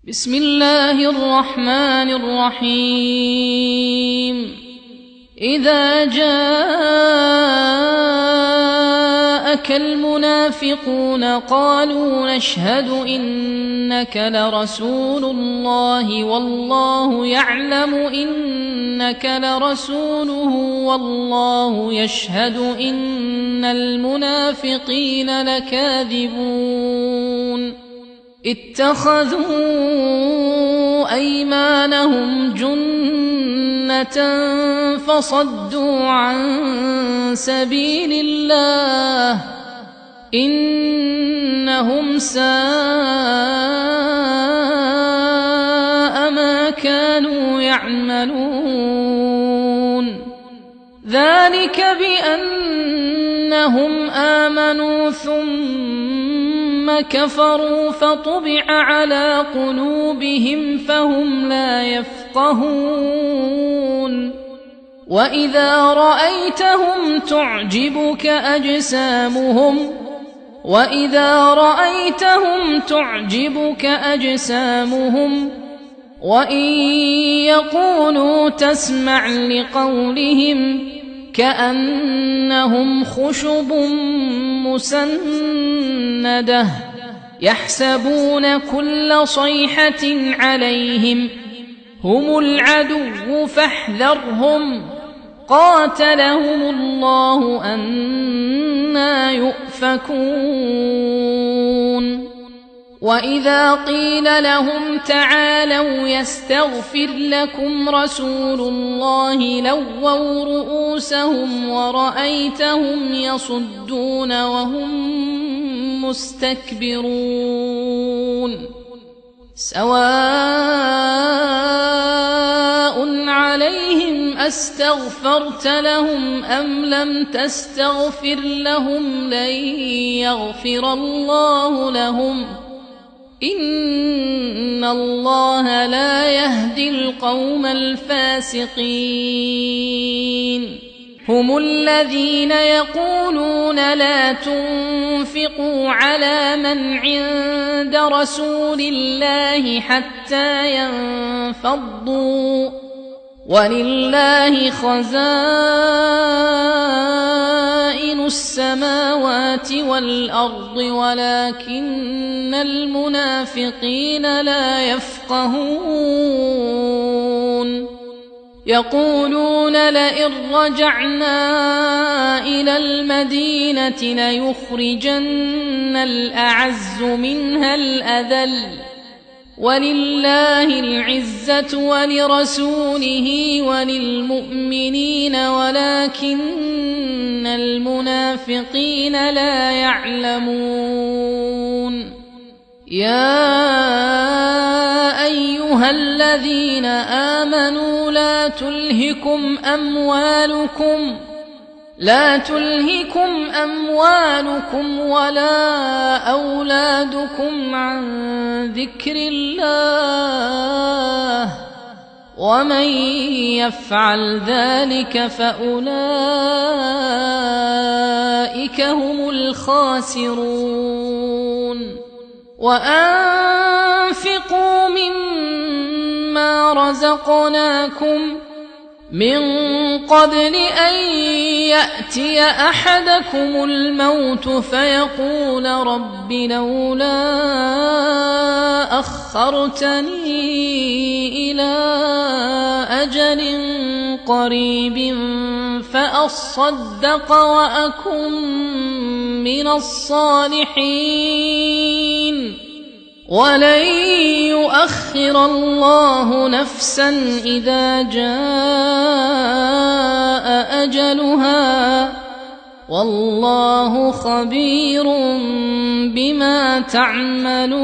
بسم الله الرحمن الرحيم إذا جاءك المنافقون قالوا نشهد إنك لرسول الله والله يعلم إنك لرسوله والله يشهد إن المنافقين لكاذبون اتخذوا أيمانهم جنة فصدوا عن سبيل الله إنهم ساء ما كانوا يعملون ذلك بأنهم آمنوا ثم كفروا فطبع على قلوبهم فهم لا يفقهون وإذا رأيتهم تعجبك أجسامهم وإن يقولوا تسمع لقولهم كأنهم خشب مسندة يحسبون كل صيحة عليهم هم العدو فاحذرهم قاتلهم الله أنى يؤفكون وإذا قيل لهم تعالوا يستغفر لكم رسول الله لووا رؤوسهم ورأيتهم يصدون وهم مستكبرون سواء عليهم أستغفرت لهم أم لم تستغفر لهم لن يغفر الله لهم إن الله لا يهدي القوم الفاسقين هم الذين يقولون لا تنفقوا على من عند رسول الله حتى ينفضوا ولله خزائن السماوات والأرض ولكن المنافقين لا يفقهون يقولون لئن رجعنا إلى المدينة ليخرجن الأعز منها الأذل ولله العزة ولرسوله وللمؤمنين ولكن المنافقين لا يعلمون يا أيها الذين آمنوا لا تلهكم أموالكم ولا أولادكم عن ذكر الله ومن يفعل ذلك فأولئك هم الخاسرون وأنفقوا مما رزقناكم من قبل أن يأتي أحدكم الموت فيقول رب لولا أخرتني إلى أجل قريب فأصدق وأكن من الصالحين ولن يؤخر الله نفسا إذا جاء أجلها والله خبير بما تعملون